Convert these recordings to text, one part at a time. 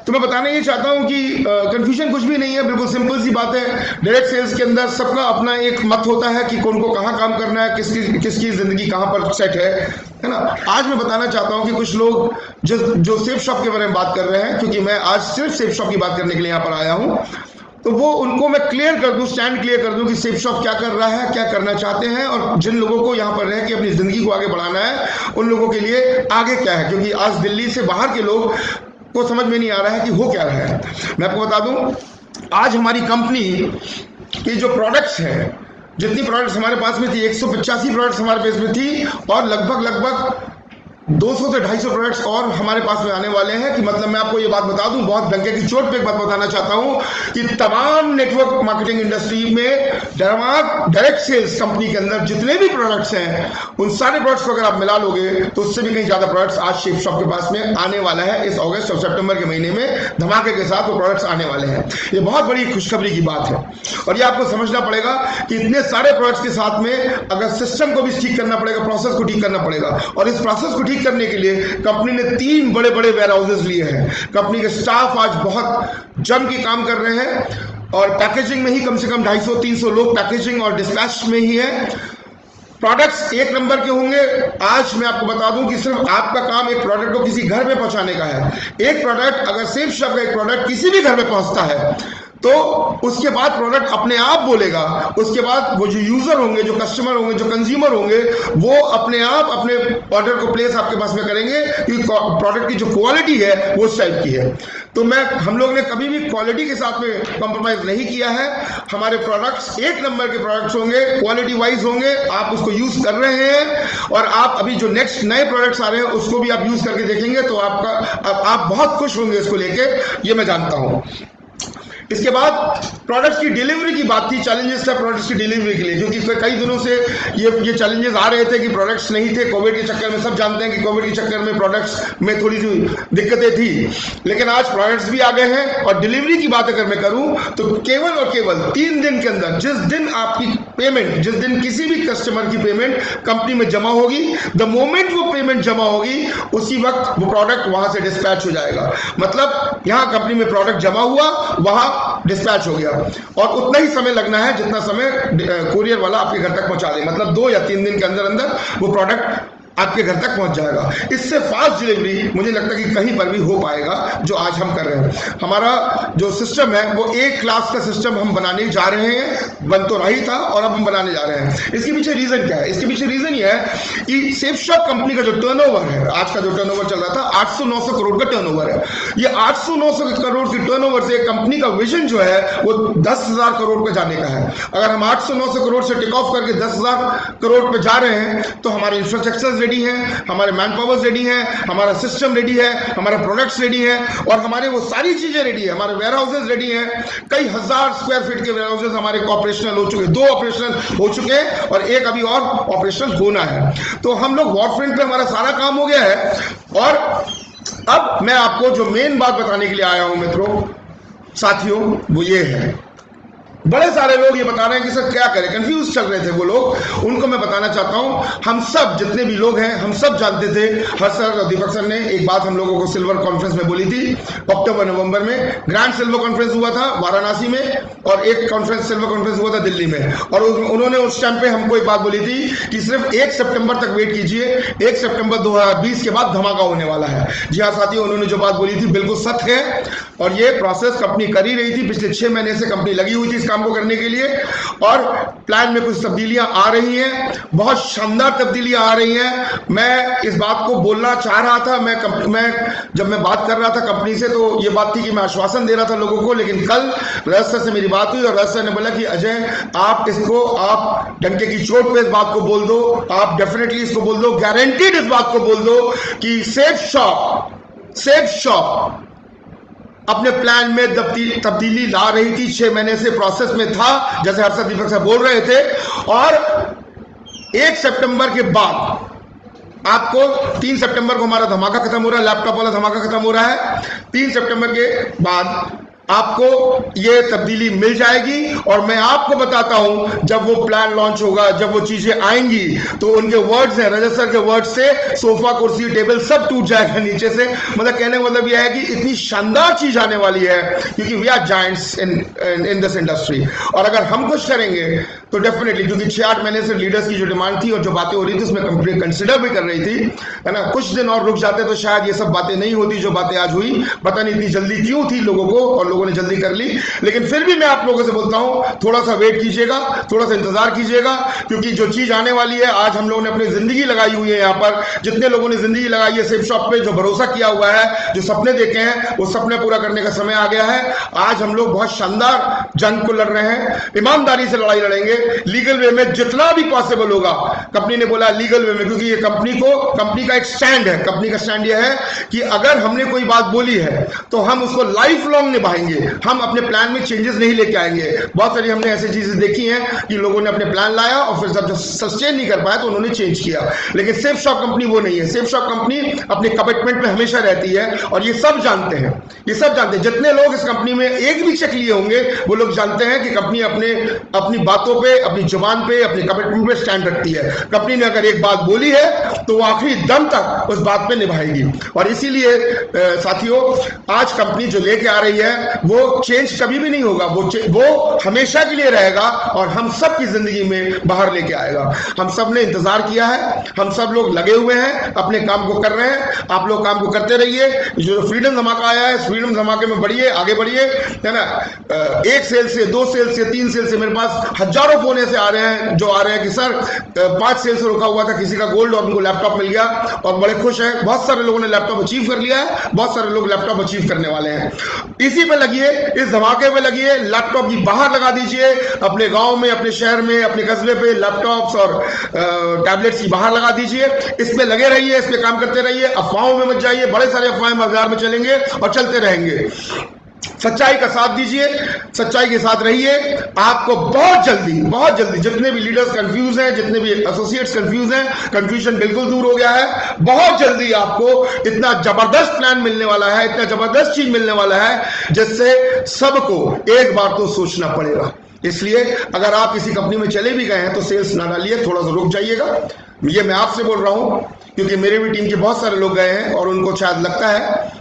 तो मैं बताना ये चाहता हूं कि कंफ्यूजन कुछ भी नहीं है, बिल्कुल सिंपल सी बात है। डायरेक्ट सेल्स के अंदर सबका अपना एक मत होता है कि कौन को कहाँ काम करना है, किसकी जिंदगी कहाँ पर सेट है ना। आज मैं बताना चाहता हूं कि कुछ लोग जो सेफ शॉप के बारे में बात कर रहे हैं, क्योंकि मैं आज सिर्फ सेफ शॉप की बात करने के लिए यहाँ पर आया हूँ, तो वो उनको मैं क्लियर कर दूं, स्टैंड क्लियर कर दूं कि सेफ शॉप क्या कर रहा है, क्या करना चाहते हैं, और जिन लोगों को यहाँ पर रह के अपनी जिंदगी को आगे बढ़ाना है उन लोगों के लिए आगे क्या है। क्योंकि आज दिल्ली से बाहर के लोग को समझ में नहीं आ रहा है कि हो क्या रहा है। मैं आपको बता दूं, आज हमारी कंपनी की जो प्रोडक्ट्स हैं, जितनी प्रोडक्ट्स हमारे पास में थी, 185 प्रोडक्ट्स हमारे पास में थी, और लगभग 200 से 250 प्रोडक्ट्स और हमारे पास में आने वाले हैं। कि मतलब मैं आपको ये बात बता दूं, बहुत डंके की चोट पे एक बात बताना चाहता हूं कि तमाम नेटवर्क मार्केटिंग इंडस्ट्री में डायरेक्ट सेल्स कंपनी के अंदर जितने भी प्रोडक्ट्स हैं, उन सारे प्रोडक्ट्स को अगर आप मिला लोगे तो उससे भी कहीं ज्यादा प्रोडक्ट्स आज सेफ शॉप के पास में आने वाला है। इस अगस्त और सितंबर के महीने में धमाके के साथ वो प्रोडक्ट्स आने वाले हैं। ये बहुत बड़ी खुशखबरी की बात है, और ये आपको समझना पड़ेगा कि इतने सारे प्रोडक्ट्स के साथ में अगर सिस्टम को भी ठीक करना पड़ेगा, प्रोसेस को ठीक करना पड़ेगा, और इस प्रोसेस को करने के लिए कंपनी ने 3 बड़े बड़े वेयर हाउसेस लिए हैं। कंपनी के स्टाफ आज बहुत जम के काम कर रहे हैं, और पैकेजिंग में ही कम से कम 250-300 लोग पैकेजिंग और डिस्पैच में ही है। प्रोडक्ट्स एक नंबर के होंगे। आज मैं आपको बता दूं कि सिर्फ आपका काम एक प्रोडक्ट को किसी घर में पहुंचाने का है। एक प्रोडक्ट, अगर सेफ शॉप का एक प्रोडक्ट किसी भी घर में पहुंचता है तो उसके बाद प्रोडक्ट अपने आप बोलेगा। उसके बाद वो जो यूजर होंगे, जो कस्टमर होंगे, जो कंज्यूमर होंगे, वो अपने आप अपने ऑर्डर को प्लेस आपके पास में करेंगे, क्योंकि प्रोडक्ट की जो क्वालिटी है वो उस टाइप की है। तो हम लोग ने कभी भी क्वालिटी के साथ में कॉम्प्रोमाइज नहीं किया है। हमारे प्रोडक्ट्स एक नंबर के प्रोडक्ट्स होंगे, क्वालिटी वाइज होंगे। आप उसको यूज कर रहे हैं, और आप अभी जो नेक्स्ट नए प्रोडक्ट्स आ रहे हैं उसको भी आप यूज करके देखेंगे तो आप बहुत खुश होंगे इसको लेके, ये मैं जानता हूं। इसके बाद प्रोडक्ट्स की डिलीवरी की बात थी। चैलेंजेस था प्रोडक्ट्स की डिलीवरी के लिए, क्योंकि कई दिनों से ये चैलेंजेस आ रहे थे कि प्रोडक्ट्स नहीं थे। कोविड के चक्कर में, सब जानते हैं कि कोविड के चक्कर में प्रोडक्ट्स में थोड़ी सी दिक्कतें थी, लेकिन आज प्रोडक्ट्स भी आ गए हैं। और डिलीवरी की बात अगर मैं करूं तो केवल और केवल 3 दिन के अंदर, जिस दिन आपकी पेमेंट, जिस दिन किसी भी कस्टमर की पेमेंट कंपनी में जमा होगी, द मोमेंट वो पेमेंट जमा होगी उसी वक्त वो प्रोडक्ट वहां से डिस्पैच हो जाएगा। मतलब यहां कंपनी में प्रोडक्ट जमा हुआ, वहां डिस्पैच हो गया, और उतना ही समय लगना है जितना समय कुरियर वाला आपके घर तक पहुंचा दे। मतलब 2 या 3 दिन के अंदर अंदर वो प्रोडक्ट आपके घर तक पहुंच जाएगा। इससे फास्ट डिलीवरी मुझे लगता है कि कहीं पर भी हो पाएगा जो आज हम कर रहे हैं। हमारा जो सिस्टम है वो एक क्लास का सिस्टम हम बनाने जा रहे हैं, बन तो रही था और अब हम बनाने जा रहे हैं। इसके पीछे रीजन क्या है? इसके पीछे रीजन ये है कि सेफ शॉप कंपनी का जो टर्नओवर है, आज का जो टर्नओवर चल रहा था 800-900 करोड़ का टर्नओवर है। ये 800-900 करोड़ की टर्नओवर से कंपनी का विजन जो है वो 10,000 करोड़ पे जाने का है। अगर हम 800-900 करोड़ से टेक ऑफ करके 10,000 करोड़ पे जा रहे हैं तो हमारे इंफ्रास्ट्रक्चर रेडी है, हमारे मैन पावर्स रेडी है, हमारा सिस्टम रेडी है, हमारे प्रोडक्ट्स रेडी है, और हमारे वो सारी चीजें रेडी है। हमारे वेयर हाउसेज रेडी हैं। कई हजार स्क्वायर फीट के वेयर हाउसेज हमारे ऑपरेशनल हो चुके, 2 ऑपरेशनल हो चुके हैं और एक अभी और ऑपरेशनल होना है। तो हम लोग वॉरफ्रंट पे हमारा सारा काम हो गया है। और अब मैं आपको जो मेन बात बताने के लिए आया हूं मित्रों, साथियों, वो ये है। बड़े सारे लोग ये बता रहे हैं कि सर क्या करें, कंफ्यूज चल रहे थे वो लोग। उनको मैं बताना चाहता हूं, हम सब जितने भी लोग हैं, हम सब जानते थे। हर्ष सर और दीपक सर ने एक बात हम लोगों को सिल्वर कॉन्फ्रेंस में बोली थी, अक्टूबर-नवंबर में ग्रैंड सिल्वर कॉन्फ्रेंस हुआ था वाराणसी में, और एक कॉन्फ्रेंस सिल्वर कॉन्फ्रेंस हुआ था दिल्ली में। और उन्होंने उस टाइम पे हमको एक बात बोली थी कि सिर्फ 1 सितंबर तक वेट कीजिए, 1 सितंबर 2020 के बाद धमाका होने वाला है। जी हाँ साथियों, उन्होंने जो बात बोली थी बिल्कुल सत्य है, और ये प्रोसेस कंपनी कर ही रही थी। पिछले 6 महीने से कंपनी लगी हुई थी इस काम को करने के लिए, और प्लान में कुछ तब्दीलियां आ रही हैं, बहुत शानदार तब्दीलियां आ रही हैं। मैं इस बात को बोलना चाह रहा था। जब मैं बात कर रहा था कंपनी से तो ये बात थी कि मैं आश्वासन दे रहा था लोगों को, लेकिन कल रजत सर से मेरी बात हुई और रजत सर ने बोला कि अजय आप डंके की चोट पे इस बात को बोल दो, आप डेफिनेटली इसको बोल दो, गारंटीड इस बात को बोल दो कि सेफ शॉप अपने प्लान में तब्दीली ला रही थी। 6 महीने से प्रोसेस में था, जैसे हर्षद दीपक साहब बोल रहे थे। और 1 सितंबर के बाद आपको 3 सितंबर को हमारा धमाका खत्म हो रहा है, लैपटॉप वाला धमाका खत्म हो रहा है। 3 सितंबर के बाद आपको ये तब्दीली मिल जाएगी। और मैं आपको बताता हूं, जब वो प्लान लॉन्च होगा, जब वो चीजें आएंगी, तो उनके वर्ड्स हैं, रजत सर के वर्ड्स से सोफा कुर्सी टेबल सब टूट जाएगा नीचे से। मतलब कहने का मतलब यह है कि इतनी शानदार चीज आने वाली है, क्योंकि we are giants in this industry. और अगर हम कुछ करेंगे तो डेफिनेटली, क्योंकि 6-8 महीने से लीडर्स की जो डिमांड थी और जो बातें हो रही थी उसमें कंपनी कंसिडर भी कर रही थी, है ना। कुछ दिन और रुक जाते तो शायद ये सब बातें नहीं होती जो बातें आज हुई। पता नहीं इतनी जल्दी क्यों थी लोगों को, और लोगों ने जल्दी कर ली। लेकिन फिर भी मैं आप लोगों से बोलता हूं, थोड़ा सा वेट कीजिएगा, थोड़ा सा इंतजार कीजिएगा, क्योंकि जो चीज आने वाली है, आज हम लोगों ने अपनी जिंदगी लगाई हुई है यहाँ पर, जितने लोगों ने जिंदगी लगाई है सेफ शॉप पे, जो भरोसा किया हुआ है, जो सपने देखे हैं, वो सपने पूरा करने का समय आ गया है। आज हम लोग बहुत शानदार जंग को लड़ रहे हैं, ईमानदारी से लड़ाई लड़ेंगे, लीगल वे में जितना भी पॉसिबल होगा। कंपनी ने बोला लीगल वे में, क्योंकि ये कंपनी का एक स्टैंड है। कंपनी का स्टैंड यह है कि अगर हमने कोई बात बोली है तो हम उसको लाइफ लॉन्ग निभाएंगे, हम अपने प्लान में चेंजेस नहीं लेके आएंगे। बहुत सारी हमने ऐसी चीजें देखी हैं कि लोगों ने अपने प्लान लाया और फिर जब सस्टेन नहीं कर पाया तो उन्होंने चेंज किया। लेकिन सेफ शॉप कंपनी वो नहीं है। सेफ शॉप कंपनी अपने कमिटमेंट पे हमेशा रहती है, और ये सब जानते हैं, ये सब जानते हैं। जितने लोग इस कंपनी में एक भी चेक लिए होंगे, वो लोग जानते हैं कि कंपनी अपनी बातों पे, अपनी जुबान पे, अपने कमिटमेंट पे स्टैंड रखती है। कंपनी ने अगर एक बात बोली है तो वो आखिरी दम तक उस बात पे निभाएगी। और इसीलिए साथियों, आज कंपनी जो लेके आ रही है वो चेंज कभी भी नहीं होगा, वो हमेशा के लिए रहेगा और हम सब की जिंदगी में बाहर लेके आएगा। हम सब ने इंतजार किया है, हम सब लोग लगे हुए हैं, अपने काम को कर रहे हैं। आप लोग काम को करते रहिए। जो फ्रीडम धमाका आया है, फ्रीडम धमाके में बढ़िए, आगे बढ़िए, है ना। 1 सेल से, 2 सेल से, 3 सेल से मेरे पास हजारों फोन ऐसे आ रहे हैं जो आ रहे हैं कि सर 5 सेल से रुका हुआ था किसी का गोल्ड और उनको लैपटॉप मिल गया और बड़े खुश हैं। बहुत सारे लोगों ने लैपटॉप अचीव कर लिया है, बहुत सारे लोग लैपटॉप अचीव करने वाले हैं। इसी पे लगिए, इस धमाके पे लगिए, लैपटॉप की बाहर लगा दीजिए। अपने गांव में, अपने शहर में, अपने कस्बे पे लैपटॉप्स और टैबलेट्स की बाहर लगा दीजिए। इस पे लगे रहिए, इस पे काम करते रहिए, अफवाहों में मत जाइए। बड़े सारे अफवाहें बाजार में चलेंगे और चलते रहेंगे। सच्चाई का साथ दीजिए, सच्चाई के साथ रहिए। आपको बहुत जल्दी जितने भी लीडर्स कंफ्यूज हैं, जितने भी एसोसिएट्स कंफ्यूज हैं, कंफ्यूजन बिल्कुल दूर हो गया है। बहुत जल्दी आपको इतना जबरदस्त प्लान मिलने वाला है, इतना जबरदस्त चीज मिलने वाला है, जिससे सबको एक बार तो सोचना पड़ेगा। इसलिए अगर आप किसी कंपनी में चले भी गए हैं तो सेल्स ना डालिए, थोड़ा सा रुक जाइएगा। ये मैं आपसे बोल रहा हूं क्योंकि मेरे भी टीम के बहुत सारे लोग गए हैं और उनको शायद लगता है,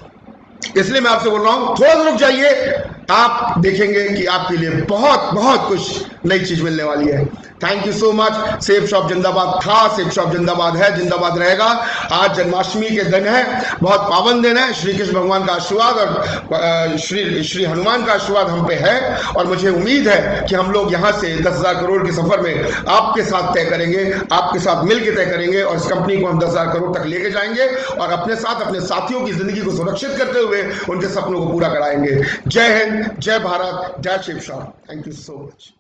इसलिए मैं आपसे बोल रहा हूं, थोड़ा सा रुक जाइए। आप देखेंगे कि आपके लिए बहुत कुछ नई चीज मिलने वाली है। Thank you so much. Safe shop जिंदाबाद था, सेफ शॉप जिंदाबाद है, जिंदाबाद रहेगा। आज जन्माष्टमी के दिन है, बहुत पावन दिन है। श्री कृष्ण भगवान का आशीर्वाद और श्री हनुमान का आशीर्वाद हम पे है, और मुझे उम्मीद है कि हम लोग यहाँ से 10,000 करोड़ के सफर में आपके साथ तय करेंगे, आपके साथ मिलकर तय करेंगे, और इस कंपनी को हम 10,000 करोड़ तक लेके जाएंगे और अपने साथ अपने साथियों की जिंदगी को सुरक्षित करते हुए उनके सपनों को पूरा कराएंगे। जय हिंद, जय भारत, जय safe shop. Thank you so much.